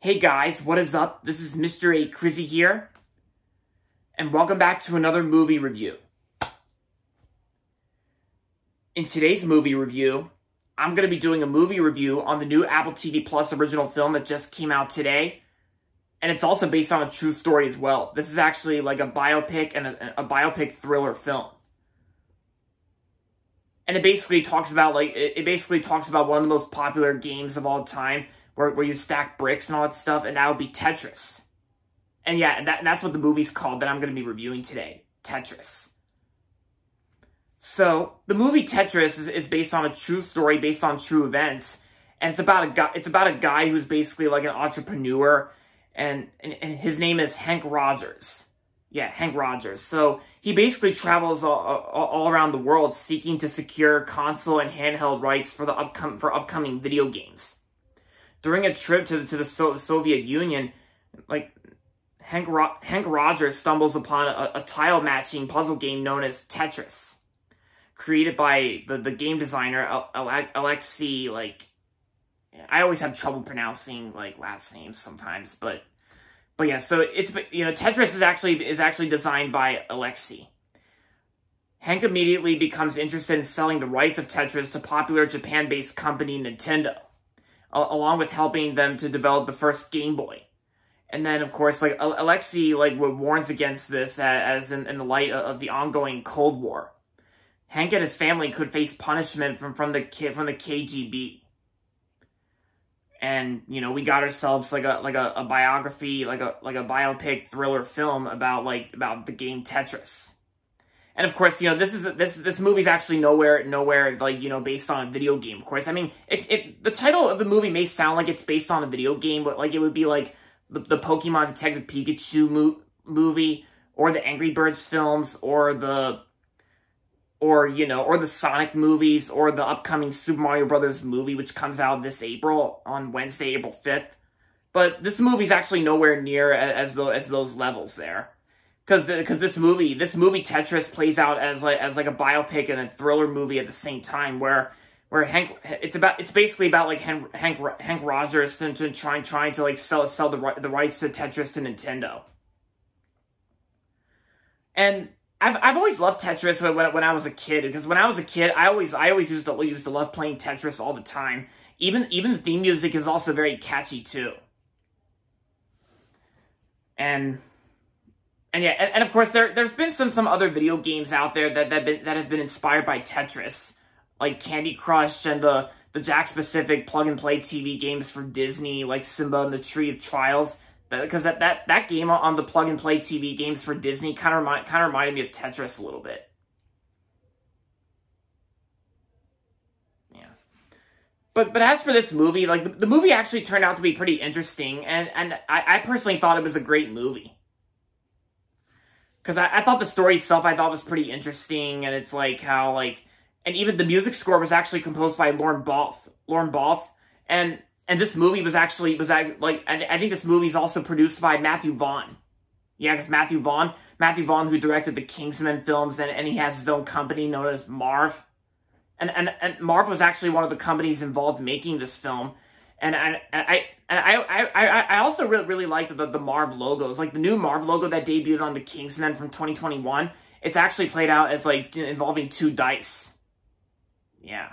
Hey guys, what is up? This is Mr. A. Crizzy here, and welcome back to another movie review. In today's movie review, I'm going to be doing a movie review on the new Apple TV Plus original film that just came out today, and it's also based on a true story as well. This is actually like a biopic and a biopic thriller film. And it basically talks about one of the most popular games of all time, where you stack bricks and all that stuff, and that would be Tetris. And yeah, that's what the movie's called that I'm going to be reviewing today, Tetris. So, the movie Tetris is based on a true story, based on true events, and it's about a guy who's basically like an entrepreneur, and his name is Hank Rogers. Yeah, Hank Rogers. So, he basically travels all around the world seeking to secure console and handheld rights for upcoming video games. During a trip to the Soviet Union, like Hank Rogers stumbles upon a tile-matching puzzle game known as Tetris, created by the game designer Alexei. Like, I always have trouble pronouncing like last names sometimes, but yeah. So Tetris is actually designed by Alexei. Hank immediately becomes interested in selling the rights of Tetris to popular Japan-based company Nintendo, along with helping them to develop the first Game Boy. And then, of course, like Alexei warns against this as in the light of the ongoing Cold War. Hank and his family could face punishment from the KGB. And we got ourselves like a biography, like a biopic thriller film about the game Tetris. And of course, this movie's actually nowhere based on a video game. Of course, I mean, the title of the movie may sound like it's based on a video game, but like it would be like the Pokemon Detective Pikachu movie, or the Angry Birds films, or the Sonic movies, or the upcoming Super Mario Brothers movie, which comes out this April on Wednesday, April 5th. But this movie's actually nowhere near as those levels there. Because this movie Tetris plays out as like a biopic and a thriller movie at the same time, where it's basically about like Hank Rogers trying to like sell the rights to Tetris to Nintendo. And I've always loved Tetris when I was a kid, because when I was a kid I always used to love playing Tetris all the time. Even the theme music is also very catchy too. And yeah, and of course there's been some other video games out there that have been inspired by Tetris, like Candy Crush and the Jack Specific plug and play TV games for Disney, like Simba and the Tree of Trials. Because that game on the plug and play TV games for Disney kind of reminded me of Tetris a little bit. Yeah, but as for this movie, like the movie actually turned out to be pretty interesting, and I personally thought it was a great movie. Because I thought the story itself was pretty interesting, and it's like how and even the music score was actually composed by Lorne Balfe, and this movie I think this movie is also produced by Matthew Vaughn. Yeah, because Matthew Vaughn, who directed the Kingsman films, and he has his own company known as Marv, and Marv was actually one of the companies involved making this film. And I also really liked the Marv logos. Like the new Marv logo that debuted on the Kingsman from 2021, it's actually played out as like involving 2 dice. Yeah.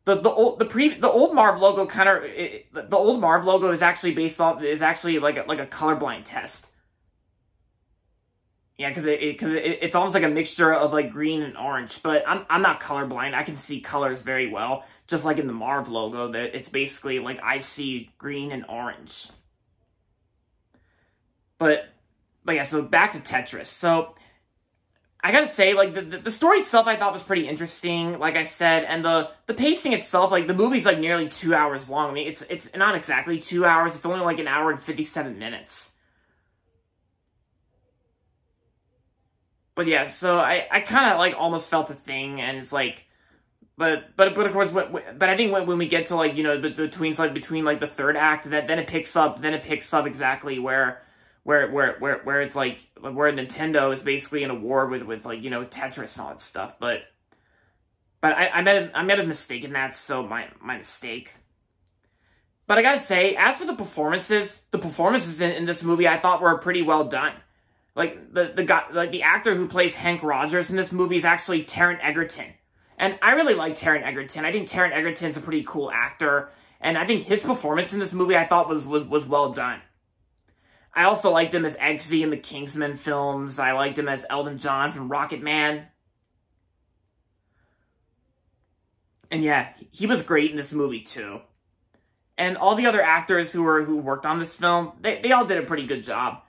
The old Marv logo is actually like a colorblind test. Yeah, because it's almost like a mixture of like green and orange. But I'm not colorblind. I can see colors very well. Just like in the Marv logo, that it's basically like I see green and orange. But yeah, so back to Tetris. So I gotta say, like the story itself, I thought was pretty interesting. Like I said, and the pacing itself, like the movie's like nearly 2 hours long. I mean, it's not exactly 2 hours. It's only like 1 hour and 57 minutes. But yeah, so I kind of like almost felt a thing, and it's like, but of course, but I think when we get to like between like the third act, then it picks up exactly where it's like where Nintendo is basically in a war with like Tetris and all that stuff. But I made a mistake in that, so my mistake. But I gotta say, as for the performances in this movie I thought were pretty well done. Like, the actor who plays Hank Rogers in this movie is actually Taron Egerton. And I really like Taron Egerton. I think Taron Egerton's a pretty cool actor. And I think his performance in this movie I thought was well done. I also liked him as Eggsy in the Kingsman films. I liked him as Elton John from Rocket Man. And yeah, he was great in this movie too. And all the other actors who worked on this film, they all did a pretty good job.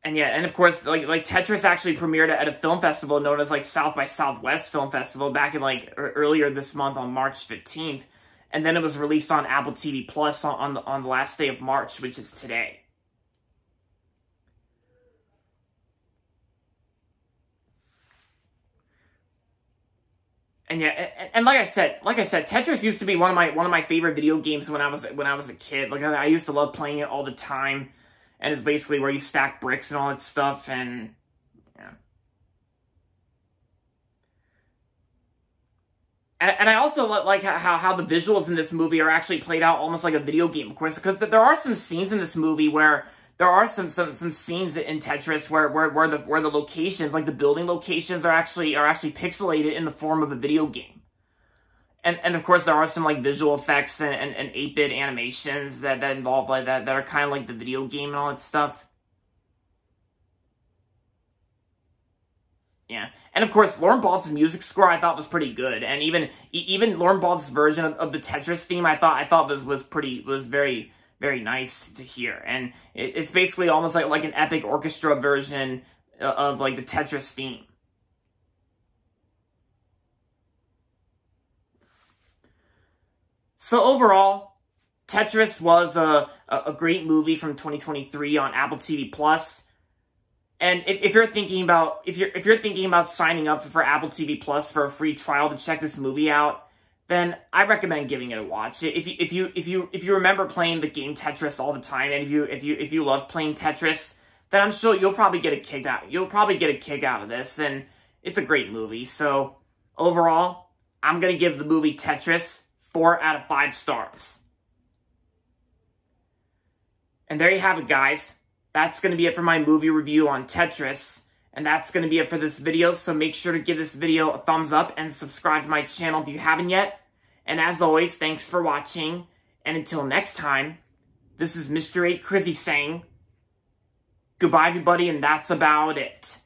And yeah, and of course, like Tetris actually premiered at a film festival known as like South by Southwest Film Festival back in like earlier this month on March 15th. And then it was released on Apple TV Plus on the last day of March, which is today. And yeah, and like I said, Tetris used to be one of my favorite video games when I was a kid. Like I used to love playing it all the time, and it's basically where you stack bricks and all that stuff. And yeah, and I also like how the visuals in this movie are actually played out almost like a video game, of course, because there are some scenes in this movie where there are some scenes in Tetris where the locations, like the building locations, are actually pixelated in the form of a video game. And of course there are some like visual effects and 8-bit animations that involve like that are kind of like the video game and all that stuff. Yeah. And of course, Lorne Baltz's music score I thought was pretty good, and even Lorne Baltz's version of the Tetris theme I thought was very, very nice to hear. And it's basically almost like an epic orchestra version of like the Tetris theme. So overall, Tetris was a great movie from 2023 on Apple TV Plus. And if you're thinking about signing up for Apple TV Plus for a free trial to check this movie out, then I recommend giving it a watch. If you remember playing the game Tetris all the time, and if you love playing Tetris, then I'm sure you'll probably get a kick out. You'll probably get a kick out of this, and it's a great movie. So overall, I'm gonna give the movie Tetris 4 out of 5 stars. And there you have it, guys. That's going to be it for my movie review on Tetris. And that's going to be it for this video. So make sure to give this video a thumbs up and subscribe to my channel if you haven't yet. And as always, thanks for watching. And until next time, this is Mr. 8 Crizzy saying goodbye, everybody, and that's about it.